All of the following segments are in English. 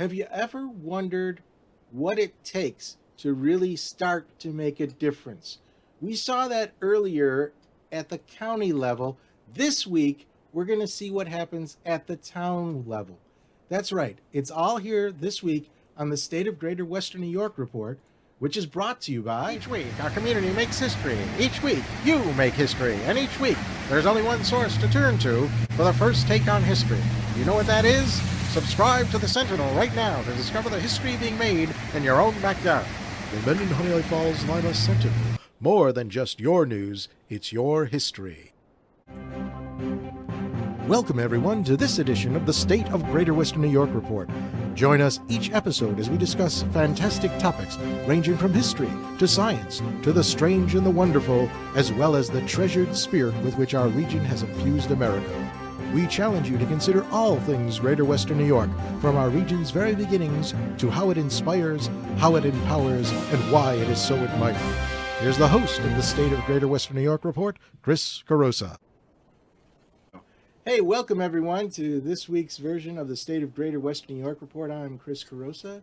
Have you ever wondered what it takes to really start to make a difference? We saw that earlier at the county level. This week, we're going to see what happens at the town level. That's right. It's all here this week on the State of Greater Western New York report, which is brought to you by Each week, our community makes history. Each week, you make history. And each week, there's only one source to turn to for the first take on history. You know what that is? Subscribe to the Sentinel right now to discover the history being made in your own backyard. The Mendon Honeylight Falls Lima Sentinel. More than just your news, it's your history. Welcome, everyone, to this edition of the State of Greater Western New York Report. Join us each episode as we discuss fantastic topics ranging from history to science to the strange and the wonderful, as well as the treasured spirit with which our region has infused America. We challenge you to consider all things Greater Western New York, from our region's very beginnings to how it inspires, how it empowers, and why it is so admired. Here's the host of the State of Greater Western New York Report, Chris Carosa. Hey, welcome everyone to this week's version of the State of Greater Western New York Report. I'm Chris Carosa,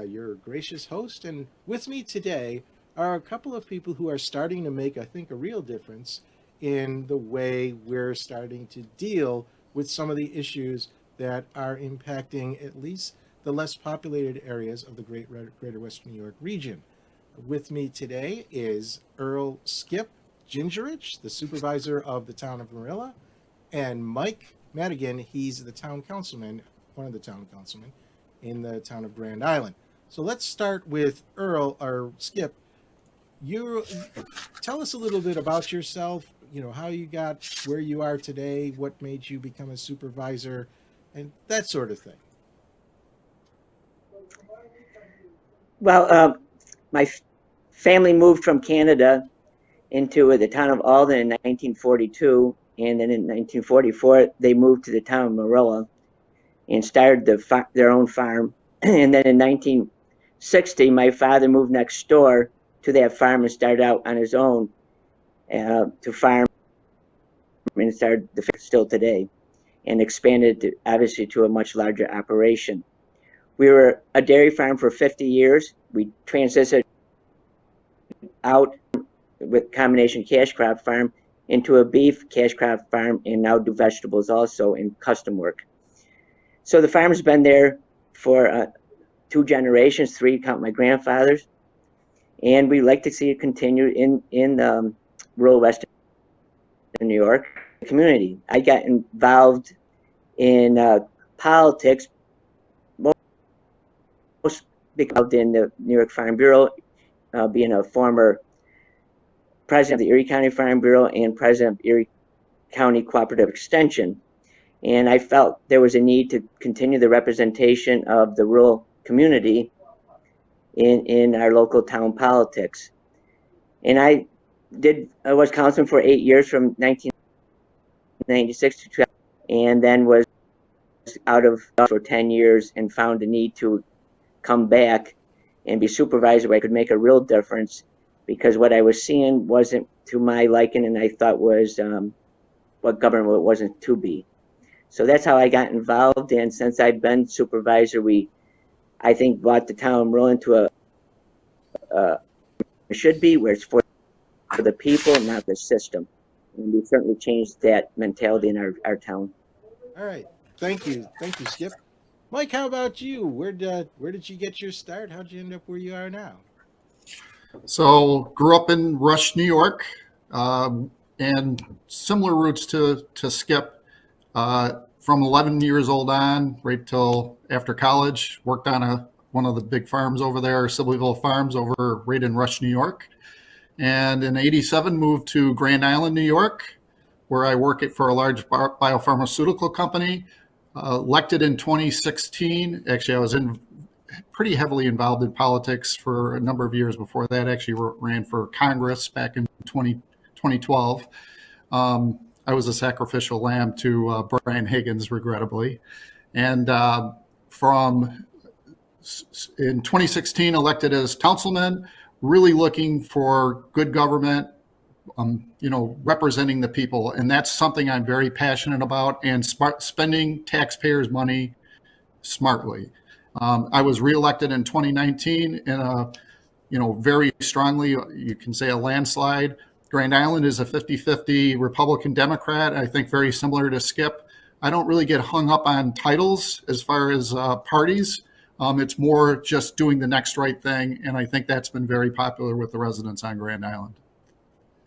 your gracious host, and with me today are a couple of people who are starting to make, I think, a real difference in the way we're starting to deal with some of the issues that are impacting at least the less populated areas of the Greater Western New York region. With me today is Earl Skip Gingerich, the supervisor of the Town of Marilla, and Mike Madigan. He's the town councilman, one of the town councilmen in the town of Grand Island. So let's start with Earl, or Skip. You tell us a little bit about yourself, how you got where you are today, what made you become a supervisor, and that sort of thing. Well, my family moved from Canada into the town of Alden in 1942. And then in 1944, they moved to the town of Marilla and started their own farm. And then in 1960, my father moved next door to that farm and started out on his own to farm, and started the farm still today, and expanded obviously to a much larger operation. We were a dairy farm for 50 years. We transitioned out with combination cash crop farm into a beef cash crop farm, and now do vegetables also in custom work. So the farm's been there for 2 generations, 3 count my grandfathers, and we like to see it continue in rural Western New York community. I got involved in politics, most involved in the New York Farm Bureau, being a former president of the Erie County Farm Bureau and president of Erie County Cooperative Extension. And I felt there was a need to continue the representation of the rural community in our local town politics. And I was councilman for 8 years, from 1996 to 2000, and then was out of for 10 years and found a need to come back and be supervisor where I could make a real difference, because what I was seeing wasn't to my liking, and I thought was what government wasn't to be. So that's how I got involved, and since I've been supervisor, I think, brought the town of Marilla into it should be, where it's for the people, not the system. And we certainly changed that mentality in our town. All right. Thank you, Skip. Mike, how about you? Where did you get your start? How'd you end up where you are now? So grew up in Rush, New York, and similar roots to Skip. From 11 years old on, right till after college, worked on one of the big farms over there, Sibleyville Farms, over right in Rush, New York. And in '87, moved to Grand Island, New York, where I work for a large biopharmaceutical company. Elected in 2016. Actually, I was pretty heavily involved in politics for a number of years before that. Actually ran for Congress back in 2012. I was a sacrificial lamb to Brian Higgins, regrettably. And in 2016, elected as councilman, really looking for good government, representing the people. And that's something I'm very passionate about, and spending taxpayers' money smartly. I was reelected in 2019 in a, very strongly, you can say, a landslide. Grand Island is a 50-50 Republican Democrat. I think very similar to Skip. I don't really get hung up on titles as far as parties. It's more just doing the next right thing, and I think that's been very popular with the residents on Grand Island.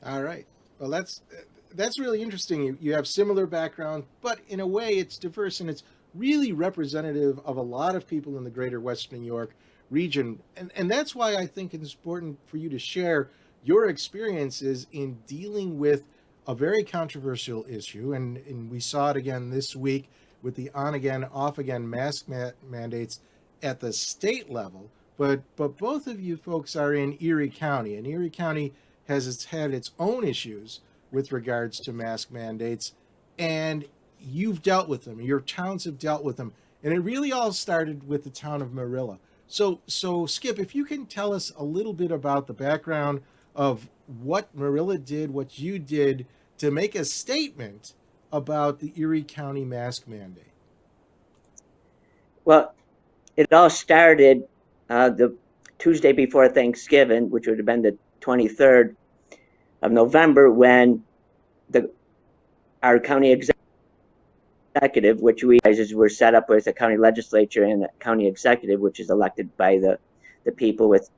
All right. Well, that's really interesting. You have similar background, but in a way it's diverse, and it's really representative of a lot of people in the greater Western New York region. And that's why I think it's important for you to share your experiences in dealing with a very controversial issue. And we saw it again this week with the on-again, off-again mask mandates at the state level. But both of you folks are in Erie County, and Erie County has had its own issues with regards to mask mandates, and you've dealt with them. Your towns have dealt with them, and it really all started with the town of Marilla. So Skip, if you can tell us a little bit about the background of what Marilla did, what you did to make a statement about the Erie County mask mandate. Well, it all started the Tuesday before Thanksgiving, which would have been the 23rd of November, when our county executive, which we guys were set up with a county legislature and a county executive, which is elected by the people with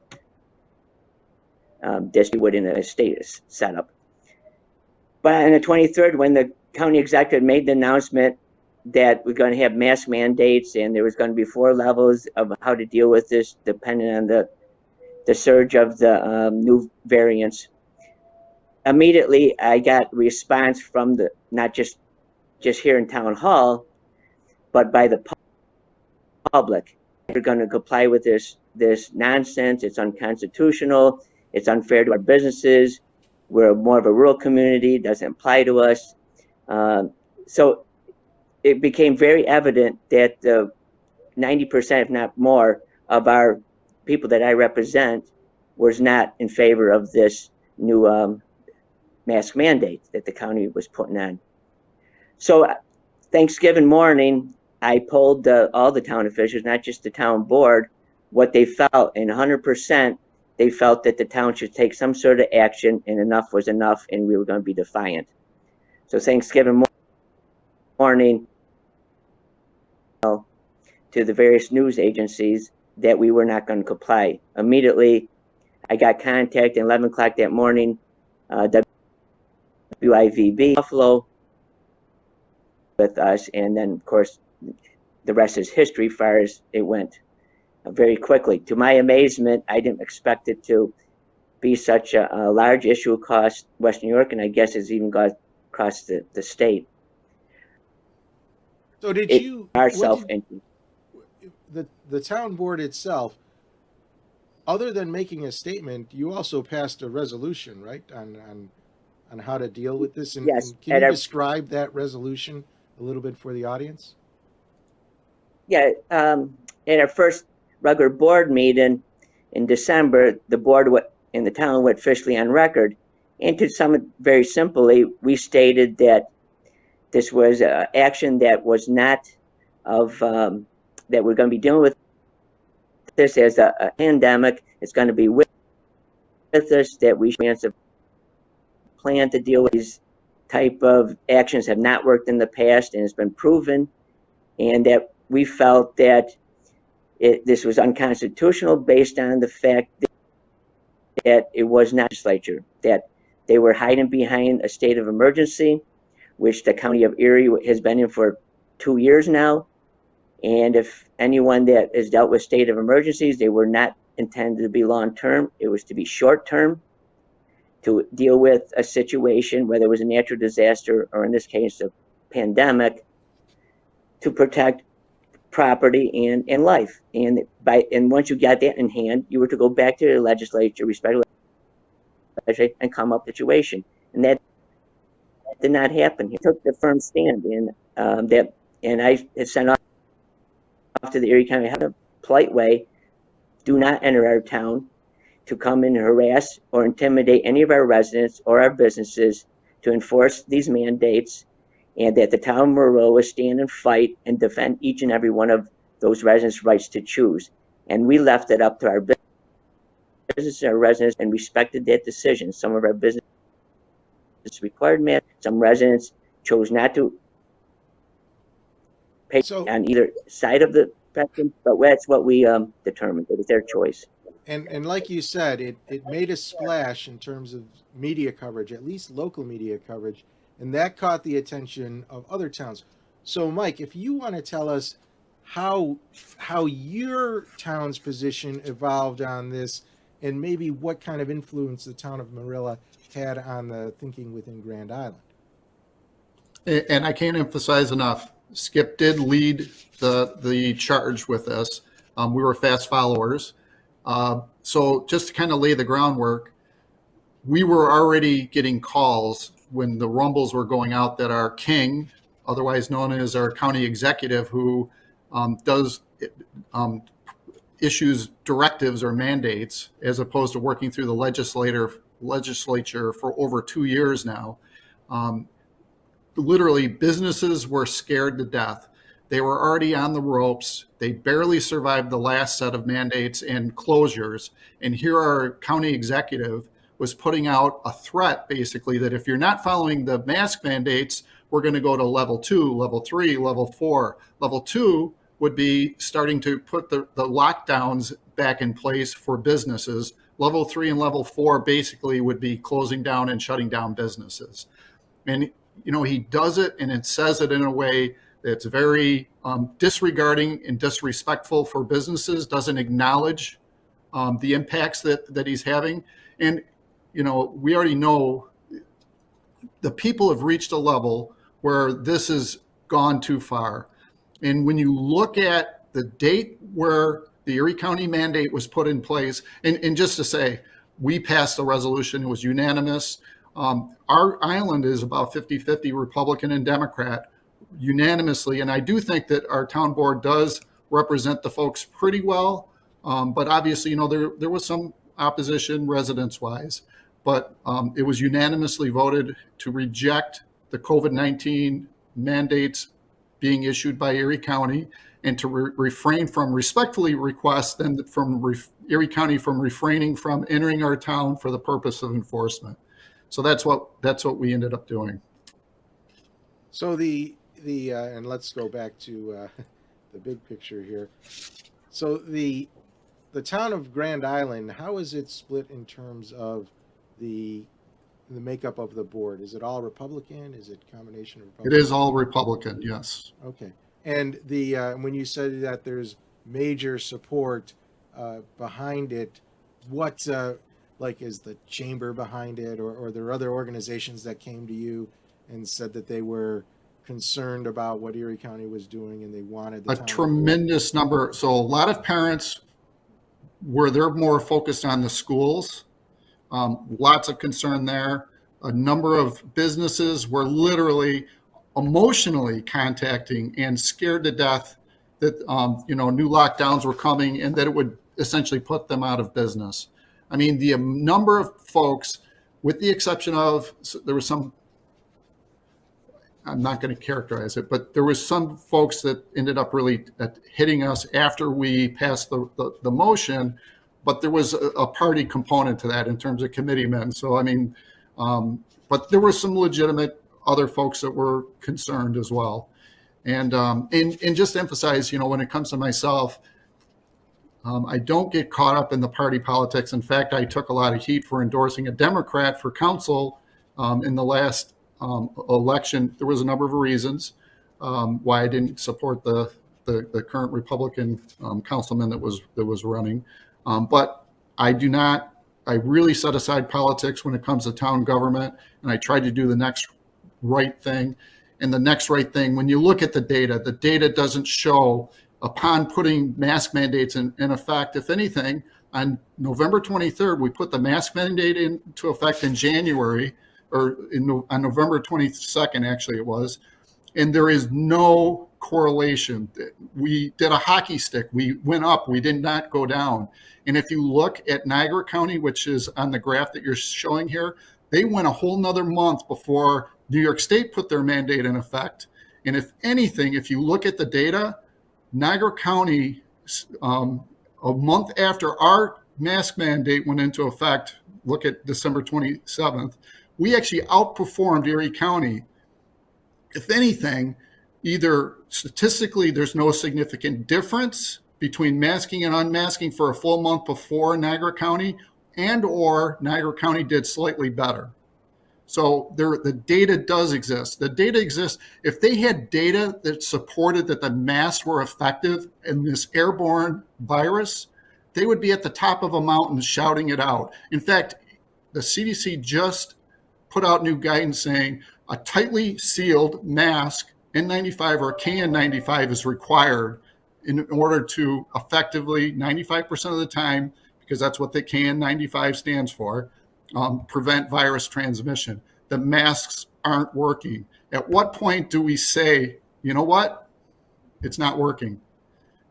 district in a state setup. But on the 23rd, when the county executive made the announcement that we're going to have mask mandates and there was going to be 4 levels of how to deal with this, depending on the surge of the new variants, immediately I got response from not just here in town hall, but by the public. We're going to comply with this nonsense. It's unconstitutional. It's unfair to our businesses. We're more of a rural community. It doesn't apply to us. So it became very evident that 90%, if not more, of our people that I represent was not in favor of this new mask mandate that the county was putting on. So Thanksgiving morning, I polled all the town officials, not just the town board, what they felt, and 100% they felt that the town should take some sort of action, and enough was enough, and we were going to be defiant. So Thanksgiving morning, to the various news agencies that we were not going to comply. Immediately, I got contact at 11 o'clock that morning, WIVB Buffalo with us, and then of course the rest is history as far as it went very quickly. To my amazement, I didn't expect it to be such a large issue across Western New York, and I guess it's even got across the state. So the town board itself, other than making a statement, you also passed a resolution, right, on how to deal with this? And, yes. And can you describe that resolution a little bit for the audience? Yeah. In our first regular board meeting in December, the board in the town went officially on record. And to sum it very simply, we stated that this was action that was not of, that we're going to be dealing with this as a pandemic. It's going to be with us, that we should have a plan to deal with these type of actions have not worked in the past, and it's been proven, and that we felt that this was unconstitutional based on the fact that it was not legislature, that they were hiding behind a state of emergency, which the county of Erie has been in for 2 years now. And if anyone that has dealt with state of emergencies, they were not intended to be long-term. It was to be short-term, to deal with a situation, whether it was a natural disaster or in this case a pandemic, to protect property and life. And once you got that in hand, you were to go back to the legislature, respectfully, and come up with a situation. And that did not happen. He took the firm stand, and I had sent off to the Erie County in a polite way, do not enter our town, to come and harass or intimidate any of our residents or our businesses to enforce these mandates, and that the town of Monroe will stand and fight and defend each and every one of those residents' rights to choose. And we left it up to our businesses and our residents and respected that decision. Some of our businesses required masks. Some residents chose not to pay on either side of the spectrum, but that's what we determined. It was their choice. And like you said, it made a splash in terms of media coverage, at least local media coverage, and that caught the attention of other towns. So, Mike, if you want to tell us how your town's position evolved on this, and maybe what kind of influence the town of Marilla had on the thinking within Grand Island. And I can't emphasize enough, Skip did lead the charge with this. We were fast followers. So just to kind of lay the groundwork, we were already getting calls when the rumbles were going out that our king, otherwise known as our county executive, who issues directives or mandates as opposed to working through the legislature for over 2 years now. Literally, businesses were scared to death. They were already on the ropes. They barely survived the last set of mandates and closures. And here our county executive was putting out a threat, basically, that if you're not following the mask mandates, we're going to go to level 2, level 3, level 4. Level 2 would be starting to put the lockdowns back in place for businesses. Level 3 and level 4 basically would be closing down and shutting down businesses. And, he does it and it says it in a way that's very disregarding and disrespectful for businesses, doesn't acknowledge the impacts that he's having. And, we already know the people have reached a level where this has gone too far. And when you look at the date where the Erie County mandate was put in place, and just to say, we passed a resolution, it was unanimous. Our island is about 50-50 Republican and Democrat unanimously. And I do think that our town board does represent the folks pretty well. But obviously, there was some opposition residence-wise, but it was unanimously voted to reject the COVID-19 mandates being issued by Erie County and to refrain from, respectfully request then from Erie County from refraining from entering our town for the purpose of enforcement. So that's what we ended up doing. So the and let's go back to the big picture here. So the town of Grand Island, how is it split in terms of the makeup of the board? Is it all Republican? Is it a combination of Republican? It is all Republican, yes. Okay. And when you said that there's major support behind it, what is the chamber behind it, or there are other organizations that came to you and said that they were concerned about what Erie County was doing and they wanted the a tremendous number. So a lot of parents they're more focused on the schools. Lots of concern there. A number of businesses were literally emotionally contacting and scared to death that new lockdowns were coming and that it would essentially put them out of business. I mean, the number of folks, with the exception of, there was some, I'm not going to characterize it, but there was some folks that ended up really hitting us after we passed the motion, but there was a party component to that in terms of committeemen. So, I mean, but there were some legitimate other folks that were concerned as well. And just to emphasize, when it comes to myself, I don't get caught up in the party politics. In fact, I took a lot of heat for endorsing a Democrat for council in the last election. There was a number of reasons why I didn't support the current Republican councilman that was running. But I do not. I really set aside politics when it comes to town government, and I tried to do the next right thing. And the next right thing, when you look at the data doesn't show. Upon putting mask mandates in effect, if anything, on November 23rd, we put the mask mandate into effect in January, or on November 22nd, actually it was, and there is no correlation. We did a hockey stick. We went up. We did not go down. And if you look at Niagara County, which is on the graph that you're showing here, they went a whole nother month before New York State put their mandate in effect. And if anything, if you look at the data, Niagara County, a month after our mask mandate went into effect, look at December 27th, we actually outperformed Erie County. If anything, either statistically, there's no significant difference between masking and unmasking for a full month before Niagara County, and or Niagara County did slightly better. So the data does exist. The data exists. If they had data that supported that the masks were effective in this airborne virus, they would be at the top of a mountain shouting it out. In fact, the CDC just put out new guidance saying a tightly sealed mask, N95 or KN95, is required in order to effectively, 95% of the time, because that's what the KN95 stands for, prevent virus transmission. The masks aren't working. At what point do we say, you know what, it's not working?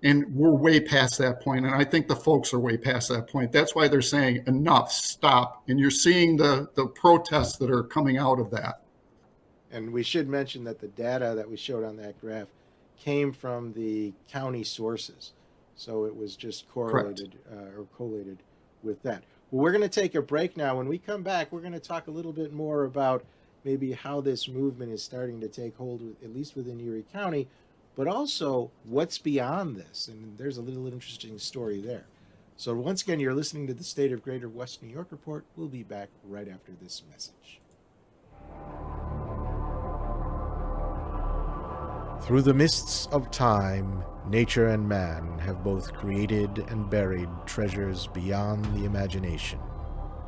And we're way past that point. And I think the folks are way past that point. That's why they're saying enough, stop. And you're seeing the protests that are coming out of that. And we should mention that the data that we showed on that graph came from the county sources. So it was just correlated or collated with that. Well, we're going to take a break now. When we come back, we're going to talk a little bit more about maybe how this movement is starting to take hold, at least within Erie County, but also what's beyond this. And there's a little interesting story there. So once again, you're listening to the State of Greater West New York Report. We'll be back right after this message. Through the mists of time, nature and man have both created and buried treasures beyond the imagination.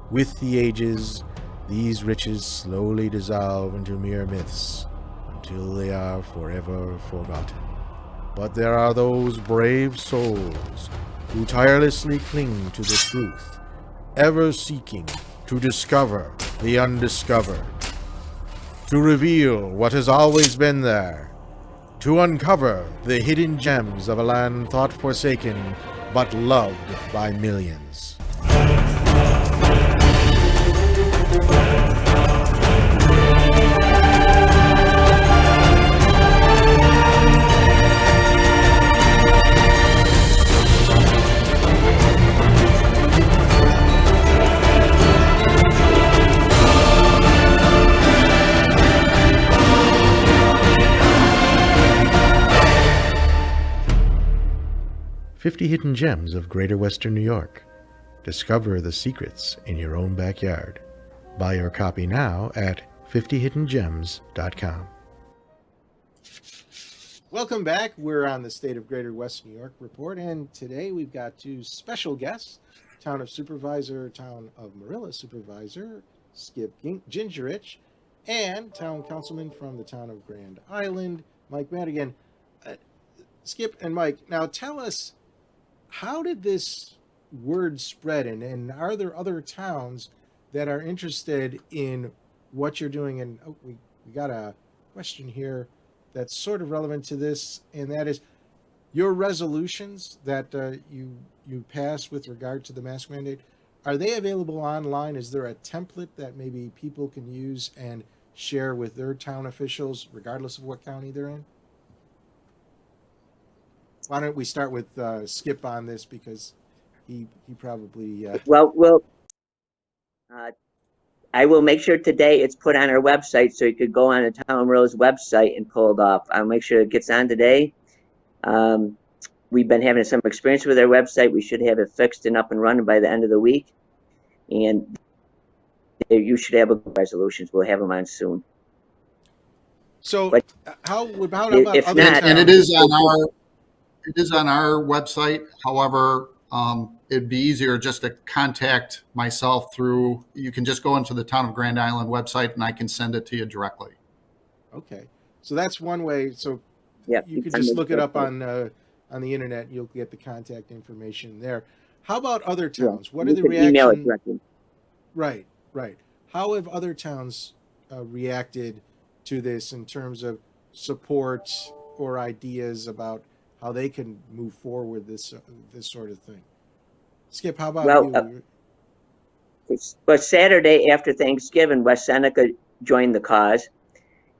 With the ages, these riches slowly dissolve into mere myths until they are forever forgotten. But there are those brave souls who tirelessly cling to the truth, ever seeking to discover the undiscovered, to reveal what has always been there, to uncover the hidden gems of a land thought forsaken, but loved by millions. 50 Hidden Gems of Greater Western New York. Discover the secrets in your own backyard. Buy your copy now at 50hiddengems.com. Welcome back. We're on the State of Greater West New York Report, and today we've got two special guests, Town of Marilla Supervisor Skip Gingerich, and Town Councilman from the Town of Grand Island, Mike Madigan. Skip and Mike, now tell us, how did this word spread, and are there other towns that are interested in what you're doing? And we got a question here that's sort of relevant to this, and that is your resolutions that you passed with regard to the mask mandate. Are they available online? Is there a template that maybe people can use and share with their town officials, regardless of what county they're in? Why don't we start with Skip on this, because he probably... I will make sure today it's put on our website, so you could go on the Town of Marilla's website and pull it off. I'll make sure it gets on today. We've been having some experience with our website. We should have it fixed and up and running by the end of the week. And you should have resolutions. We'll have them on soon. So but how about if other not, towns? And it is on our website. However, it'd be easier just to contact myself through, you can just go into the Town of Grand Island website and I can send it to you directly. Okay. So that's one way. So yep, you could just look it up on the internet. You'll get the contact information there. How about other towns? Yeah, what are the email it reactions? directly. Right. How have other towns reacted to this in terms of support or ideas about how they can move forward this sort of thing? Skip, how about you? But Saturday after Thanksgiving, West Seneca joined the cause,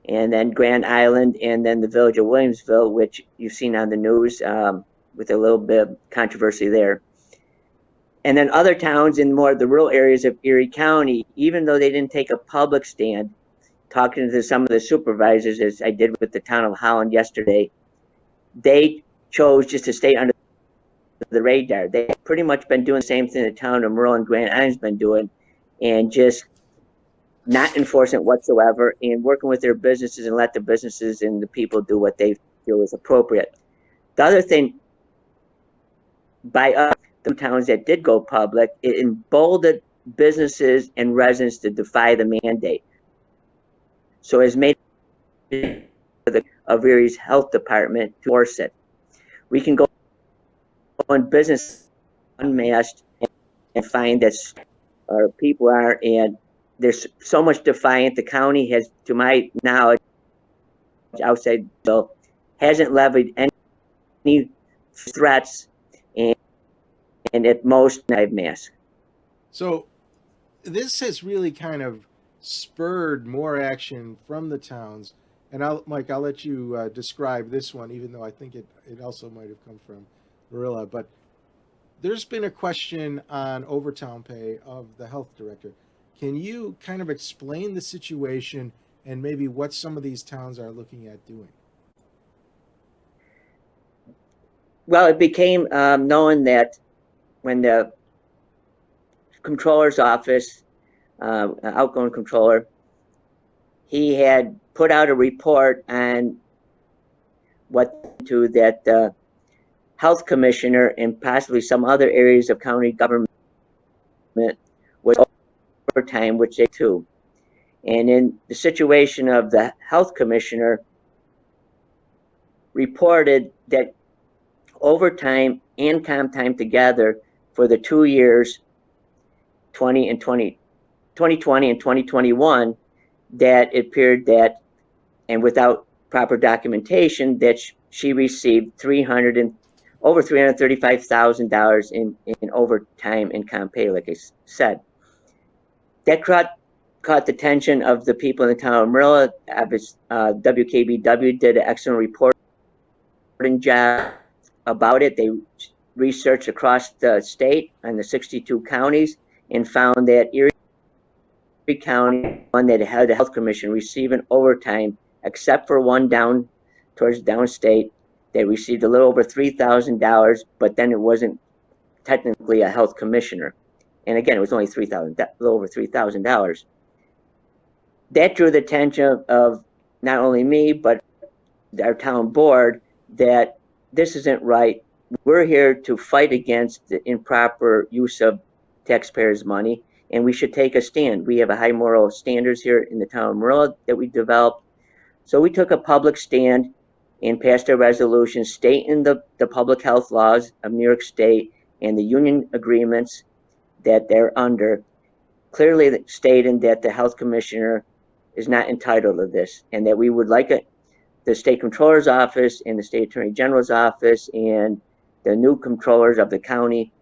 and then Grand Island, and then the village of Williamsville, which you've seen on the news with a little bit of controversy there. And then other towns in more of the rural areas of Erie County, even though they didn't take a public stand, talking to some of the supervisors, as I did with the town of Holland yesterday, they chose just to stay under the radar. They've pretty much been doing the same thing the town of Monroe and Grand Island's been doing, and just not enforcing it whatsoever, and working with their businesses and let the businesses and the people do what they feel is appropriate. The other thing, by us, the towns that did go public, it emboldened businesses and residents to defy the mandate. So it's made of Erie's health department to force it. We can go on business unmasked and find that our people are, and there's so much defiant. The county has, to my knowledge, outside bill, hasn't levied any threats, and at most, knife mask. So this has really kind of spurred more action from the towns. And Mike, I'll let you describe this one, even though I think it also might have come from Marilla. But there's been a question on overtime pay of the health director. Can you kind of explain the situation and maybe what some of these towns are looking at doing? Well, it became known that when the controller's office, outgoing controller, he had put out a report on that the health commissioner and possibly some other areas of county government was overtime, which they too. And in the situation of the health commissioner, reported that overtime and comp time together for the 2 years, 2020 and 2021, that it appeared that, and without proper documentation, that she received over $335,000 in overtime and comp pay, like I said. That caught the attention of the people in the town of Marilla. WKBW did an excellent reporting job about it. They researched across the state and the 62 counties and found that Erie County, one that had the health commission, receiving overtime, except for one down towards downstate, they received a little over $3,000, but then it wasn't technically a health commissioner. And again, it was only a little over $3,000. That drew the attention of not only me, but our town board, that this isn't right. We're here to fight against the improper use of taxpayers' money, and we should take a stand. We have a high moral standards here in the town of Marilla that we developed. So we took a public stand and passed a resolution stating the public health laws of New York State and the union agreements that they're under, clearly stating that the health commissioner is not entitled to this, and that we would like the state controller's office and the state attorney general's office and the new controllers of the county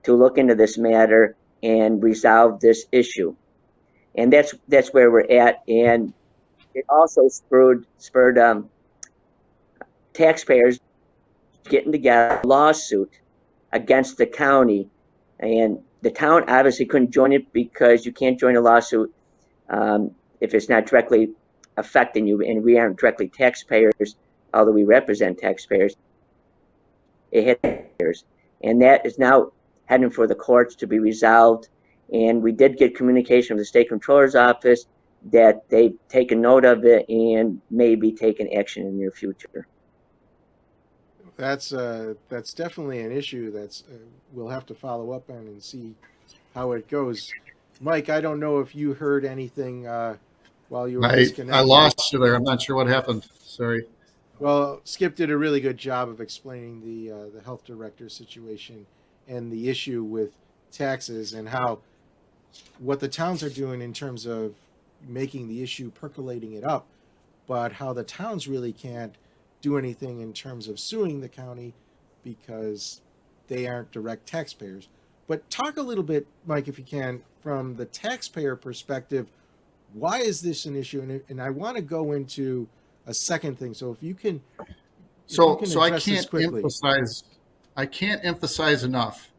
to look into this matter and resolve this issue. And that's where we're at. And it also spurred taxpayers getting together a lawsuit against the county. And the town obviously couldn't join it, because you can't join a lawsuit if it's not directly affecting you, and we aren't directly taxpayers, although we represent taxpayers. It hit taxpayers, and that is now heading for the courts to be resolved. And we did get communication from the state controller's office that they've taken note of it and may be taking action in the near future. That's definitely an issue that's we'll have to follow up on and see how it goes. Mike, I don't know if you heard anything while you were disconnected. I lost you there. I'm not sure what happened. Sorry. Well, Skip did a really good job of explaining the health director situation and the issue with taxes, and how what the towns are doing in terms of making the issue, percolating it up, but how the towns really can't do anything in terms of suing the county because they aren't direct taxpayers. But talk a little bit, Mike, if you can, from the taxpayer perspective, why is this an issue? And I want to go into a second thing. So if you can, So I address this quickly. I can't emphasize enough.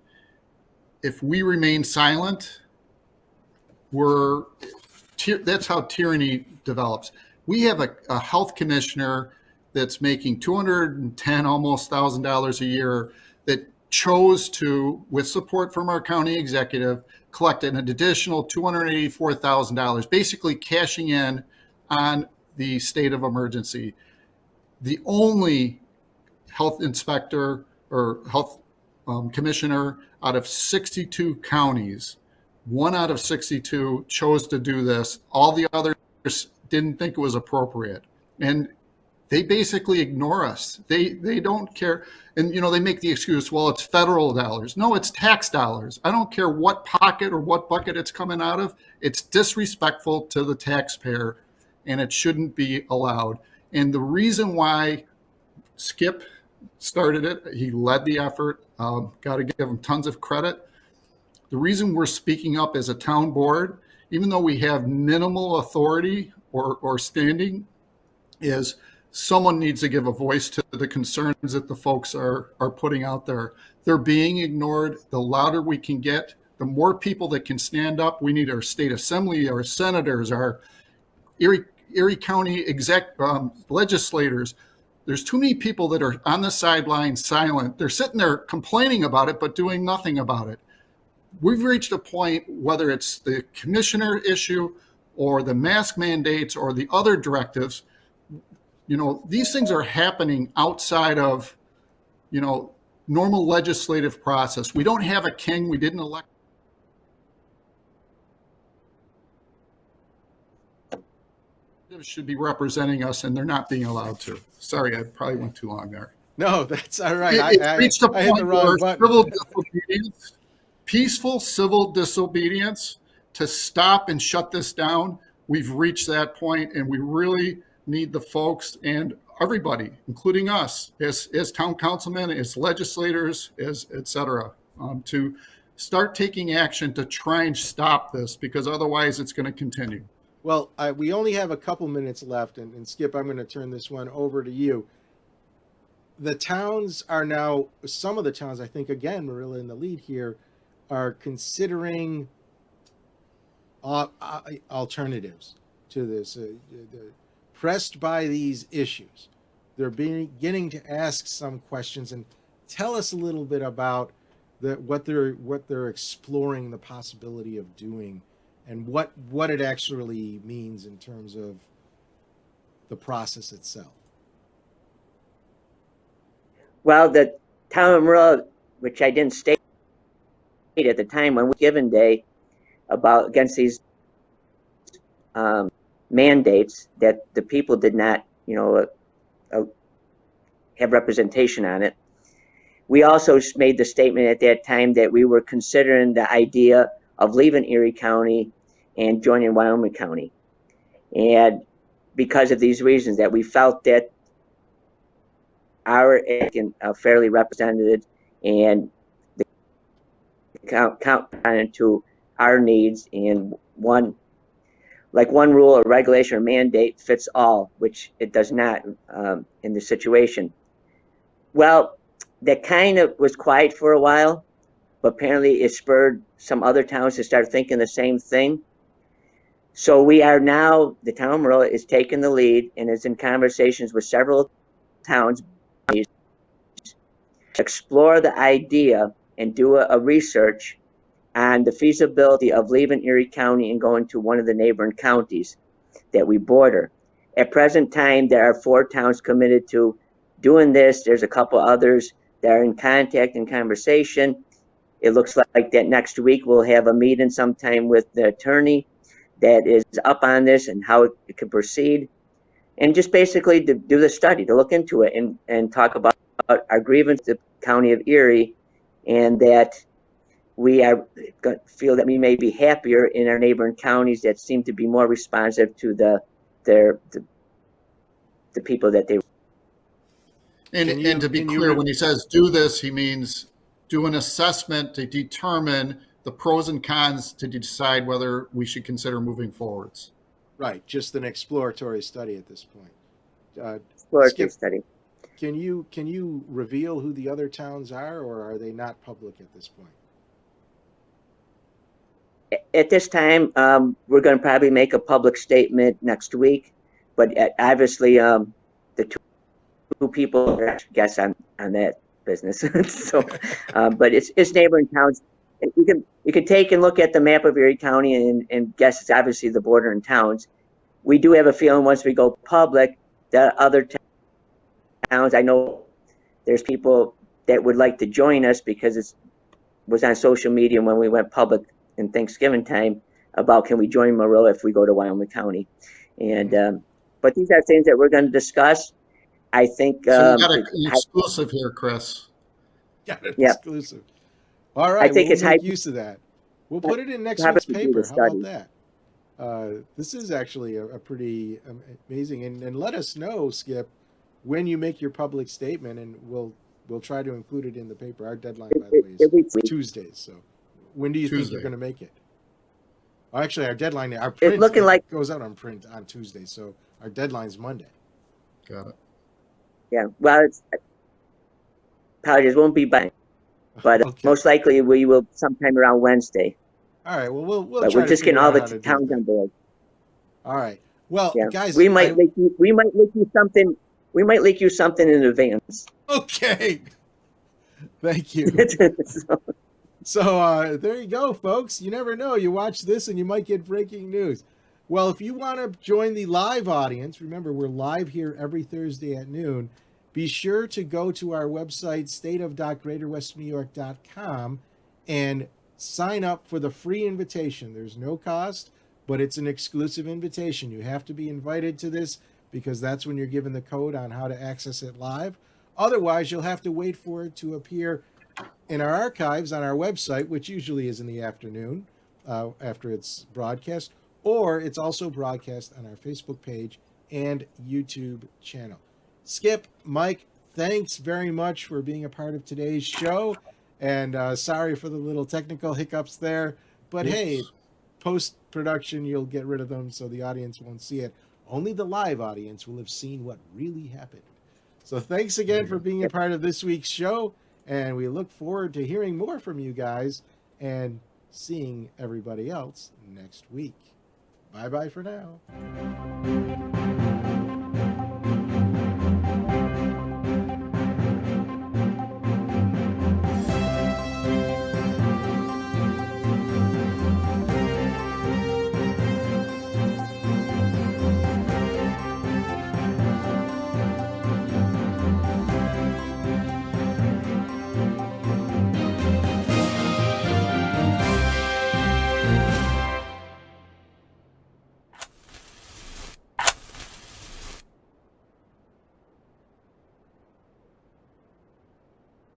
If we remain silent, that's how tyranny develops. We have a health commissioner that's making $210 almost $1,000 a year that chose to, with support from our county executive, collect an additional $284,000, basically cashing in on the state of emergency. The only health inspector or health commissioner out of 62 counties, 1 out of 62 chose to do this. All the others didn't think it was appropriate. And they basically ignore us. They don't care. And, they make the excuse, well, it's federal dollars. No, it's tax dollars. I don't care what pocket or what bucket it's coming out of. It's disrespectful to the taxpayer, and it shouldn't be allowed. And the reason why Skip started it, he led the effort, got to give him tons of credit. The reason we're speaking up as a town board, even though we have minimal authority or standing, is someone needs to give a voice to the concerns that the folks are putting out there. They're being ignored. The louder we can get, the more people that can stand up. We need our state assembly, our senators, our Erie County legislators. There's too many people that are on the sidelines silent. They're sitting there complaining about it, but doing nothing about it. We've reached a point, whether it's the commissioner issue or the mask mandates or the other directives, these things are happening outside of, normal legislative process. We don't have a king. We didn't elect. Should be representing us, and they're not being allowed to. Sorry, I probably went too long there. No, that's all right. It's reached a I hit the point wrong where button. peaceful civil disobedience to stop and shut this down. We've reached that point, and we really need the folks and everybody, including us, as town councilmen, as legislators, as et cetera, to start taking action to try and stop this, because otherwise it's going to continue. Well, we only have a couple minutes left, and Skip, I'm going to turn this one over to you. The towns are now, some of the towns, I think, again, Marilla in the lead here, are considering alternatives to this. Pressed by these issues, they're beginning to ask some questions and tell us a little bit about what they're exploring the possibility of doing, and what it actually means in terms of the process itself. Well, the Town of Marilla, which I didn't state at the time when we given day against these mandates, that the people did not, have representation on it. We also made the statement at that time that we were considering the idea of leaving Erie County and joining Wyoming County. And because of these reasons, that we felt that our fairly represented and the count to our needs, and one rule or regulation or mandate fits all, which it does not in the situation. Well, that kind of was quiet for a while, but apparently it spurred some other towns to start thinking the same thing. So we are now, the town of Marilla is taking the lead and is in conversations with several towns to explore the idea and do a research on the feasibility of leaving Erie County and going to one of the neighboring counties that we border. At present time, there are 4 towns committed to doing this. There's a couple others that are in contact and conversation. It looks like that next week we'll have a meeting sometime with the attorney that is up on this and how it could proceed. And just basically to do the study, to look into it and talk about our grievance to the county of Erie, and that we feel that we may be happier in our neighboring counties that seem to be more responsive to the people that they. And to be clear, when he says do this, he means do an assessment to determine the pros and cons to decide whether we should consider moving forwards. Right, just an exploratory study at this point. exploratory Skip, study. can you reveal who the other towns are, or are they not public at this point? At this time, we're going to probably make a public statement next week, but obviously, the two people are guests on that business. So, but it's neighboring towns. You can take and look at the map of Erie County and guess it's obviously the bordering towns. We do have a feeling once we go public that other towns, I know there's people that would like to join us because it was on social media when we went public in Thanksgiving time about can we join Marilla if we go to Wyoming County. And but these are things that we're going to discuss. I think So we got an exclusive here, Chris. Got an yeah, exclusive. All I right, well, think we'll it's high make use of that. We'll put it in next time week's to do paper. the How about study. that? This is actually a pretty amazing, and let us know, Skip, when you make your public statement, and we'll try to include it in the paper. Our deadline, by the way, is Tuesdays. So, when do you think you're going to make it? Oh, actually, our deadline, our print, It's looking like goes out on print on Tuesday, so our deadline's Monday. Got it. yeah. Well, apologies, won't be by, but Okay. most likely we will sometime around Wednesday. All right. Well, we'll But try we're to just figure getting all out the how to do towns that. on board. All right. Well, Yeah, guys, we might leak you something. We might leak you something in advance. Okay. Thank you. So there you go, folks. You never know. You watch this and you might get breaking news. Well, if you want to join the live audience, remember we're live here every Thursday at noon. Be sure to go to our website, stateof.greaterwesternewyork.com, and sign up for the free invitation. There's no cost, but it's an exclusive invitation. You have to be invited to this because that's when you're given the code on how to access it live. Otherwise, you'll have to wait for it to appear in our archives on our website, which usually is in the afternoon after it's broadcast, or it's also broadcast on our Facebook page and YouTube channel. Skip, Mike, thanks very much for being a part of today's show. And sorry for the little technical hiccups there. But hey, post-production, you'll get rid of them so the audience won't see it. Only the live audience will have seen what really happened. So thanks again for being a part of this week's show. And we look forward to hearing more from you guys and seeing everybody else next week. Bye-bye for now.